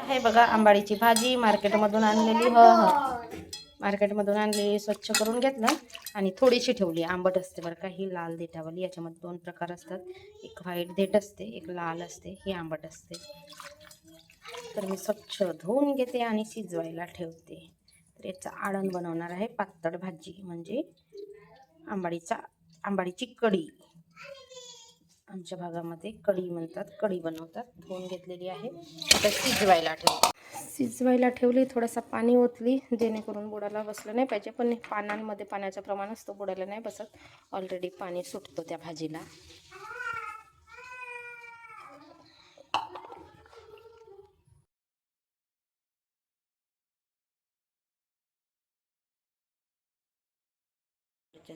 हे बघा आंबाडीची भाजी मार्केटमधून आणलेली. मार्केटमधून आणली, स्वच्छ करून घेतलं आणि थोडीशी ठेवली. आंबट असते बरं का ही, लाल देठावाली. याच्यामध्ये दोन प्रकार असतात, एक व्हाईट देठ असते, एक लाल असते. ही आंबट असते. तर मी स्वच्छ धुवून घेते आणि शिजवायला ठेवते. तर याचं आळण बनवणार आहे, पातळ भाजी म्हणजे आंबाडीची कढी. आमच्या भागामध्ये कढी म्हणतात, कढी बनवतात. धुवून घेतलेली आहे, आता शिजवायला ठेवली. थोडासा पाणी ओतली जेणेकरून बुडाला बसलं नाही पाहिजे, पण पानांमध्ये पाण्याचं प्रमाण असतं, बुडाला नाही बसत. ऑलरेडी पाणी सुटतो त्या भाजीला.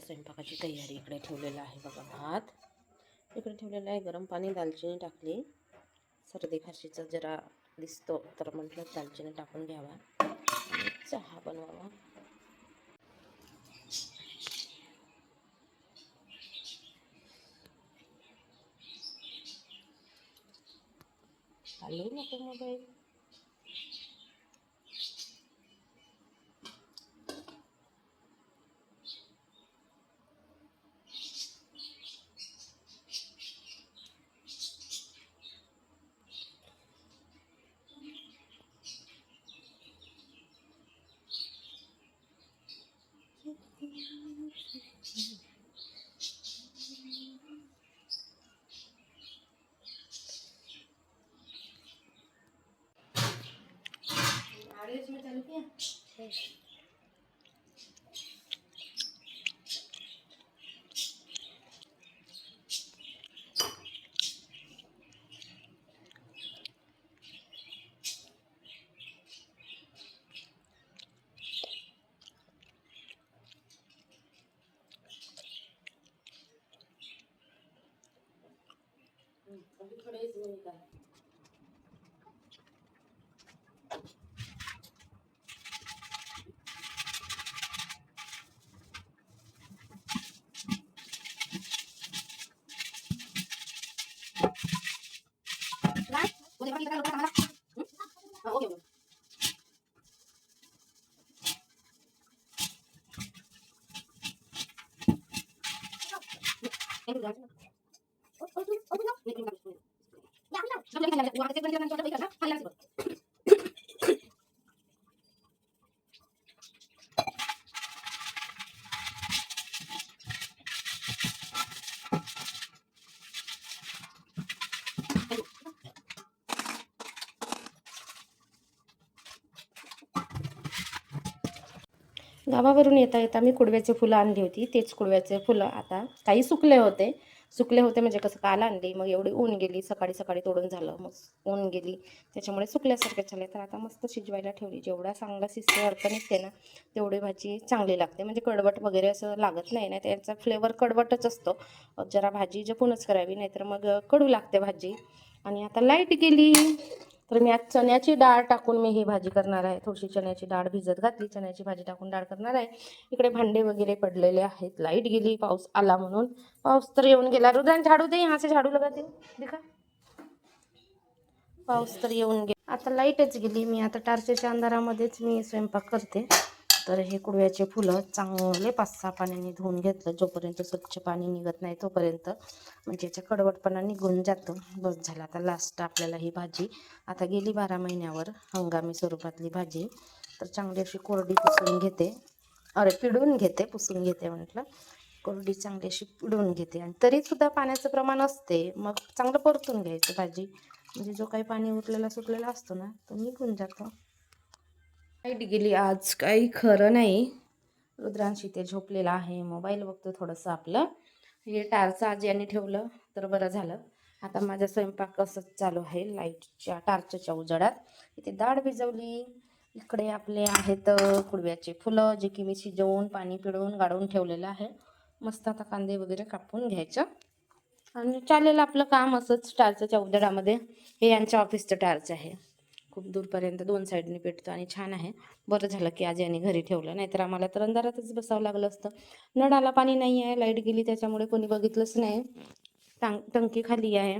स्वयंपाकाची तयारी इकडे ठेवलेला आहे बघा. भात इकडे ठेवलेला आहे, गरम पाणी, दालचिनी टाकली. सर्दी खाशीचा जरा दिसतो तर म्हटलं दालचिनी टाकून घ्यावा आणि चहा बनवावा. हॅलो नको मोबाईल. में चालू किया थोड़े इसमें का गावावरून येता येता मी कुडव्याचे फुलं आणली होती. तेच कुडव्याचे फुलं आता काही सुकले होते म्हणजे कसं, काल आणली, मग एवढी ऊन गेली, सकाळी सकाळी तोडून झालं, मग ऊन गेली त्याच्यामुळे सुकल्यासारखे झाले. तर आता मस्त शिजवायला ठेवली. जेवढा चांगला शिजते, अर्क निघते ना, तेवढी भाजी चांगली लागते. म्हणजे कडवट वगैरे असं लागत नाही ना, त्याचा फ्लेवर कडवटच असतो. जरा भाजी जपूनच करावी, नाहीतर मग कडू लागते भाजी. आणि आता लाईट गेली, तर मी आज चण्याची डाळ टाकून मी ही भाजी करणार आहे. थोडीशी चण्याची डाळ भिजत घातली, चण्याची भाजी टाकून डाळ करणार आहे. इकडे भांडे वगैरे पडलेले आहेत. लाईट गेली, पाऊस आला म्हणून. पाऊस तर येऊन गेला. रुद्रान झाडू दे, यहाँ से झाडू लगाते दिखा. पाऊस तर येऊन गेला, आता लाईटच गेली. मी आता टार्चेच्या अंधारामध्येच मी स्वयंपाक करते. तर हे कुडव्याचे फुलं चांगले 5-6 पाण्याने धुवून घेतलं. जोपर्यंत स्वच्छ पाणी निघत नाही तोपर्यंत, म्हणजे याचा कडवटपणा निघून जातो. बस झालं. आता लास्ट आपल्याला ही भाजी आता गेली 12 महिन्यावर हंगामी स्वरूपातली भाजी. तर चांगली अशी कोरडी पुसून घेते, पिडून घेते, पुसून घेते म्हटलं. कोरडी चांगली अशी पिडून घेते. आणि तरीसुद्धा पाण्याचं प्रमाण असते, मग चांगलं परतून घ्यायचं भाजी, म्हणजे जो काही पाणी उरलेला सुटलेला असतो ना, तो निघून जातो. लाईट गेली आज, काही खरं नाही. रुद्रांशी ते झोपलेला आहे, मोबाईल बघतो थोडंसं आपलं. हे टारचं आज यांनी ठेवलं तर बरं झालं. आता माझा स्वयंपाक असंच चालू आहे लाईटच्या, टार्चच्या उजेडात. इथे डाळ भिजवली. इकडे आपले आहेत कुडव्याचे फुलं, जे की मी शिजवून पाणी पिळून गाळून ठेवलेलं आहे. मस्त आता कांदे वगैरे कापून घ्यायचं आणि चालेल आपलं काम असंच टार्चच्या उजेडामध्ये. हे यांच्या ऑफिसचं टार्च आहे, खूप दूरपर्यंत 2 साईडने पेटतं आणि छान आहे. बरं झालं की आज यांनी घरी ठेवलं, नाहीतर आम्हाला तर अंधारातच बसावं लागलं असतं. नळाला पाणी नाही आहे, लाईट गेली त्याच्यामुळे कोणी बघितलंच नाही. टंकी खाली आहे.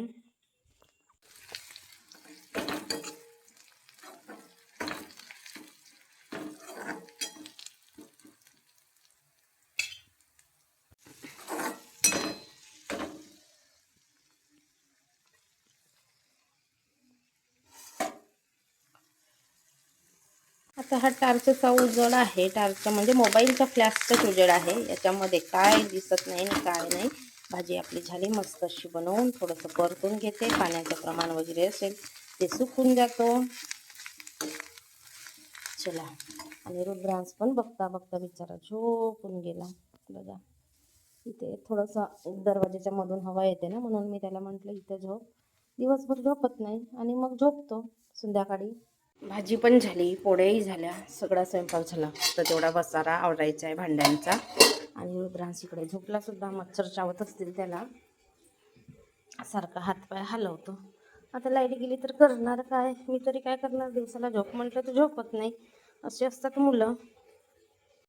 आता हा टार्चचा उजेड आहे, टार्चचा म्हणजे मोबाईलच्या फ्लॅशचाच उजेड आहे. याच्यामध्ये काय दिसत नाही आणि काय नाही. भाजी आपली झाली मस्त अशी बनवून. थोडंसं परतून घेते, पाण्याचं प्रमाण वगैरे असेल ते सुकून जातो. चला, आणि रुद्रांश पण बघता बघता बिचारा झोपून गेला. बघा, इथे थोडंसं दरवाजाच्या मधून हवा येते ना, म्हणून मी त्याला म्हटलं इथे झोप. दिवसभर झोपत नाही आणि मग झोपतो संध्याकाळी. भाजी पण झाली, पोळ्याही झाल्या, सगळा स्वयंपाक झाला. तर तेवढा बसारा आवरायचा आहे भांड्यांचा. आणि रुद्रांश इकडे झोपला सुद्धा, मच्छर चावत असतील त्याला, सारखा हातपाय हलवतो. आता लाईट गेली तर करणार काय, मी तरी काय करणार, दिवसाला झोप म्हटलं तर झोपत नाही. असे असतात मुलं.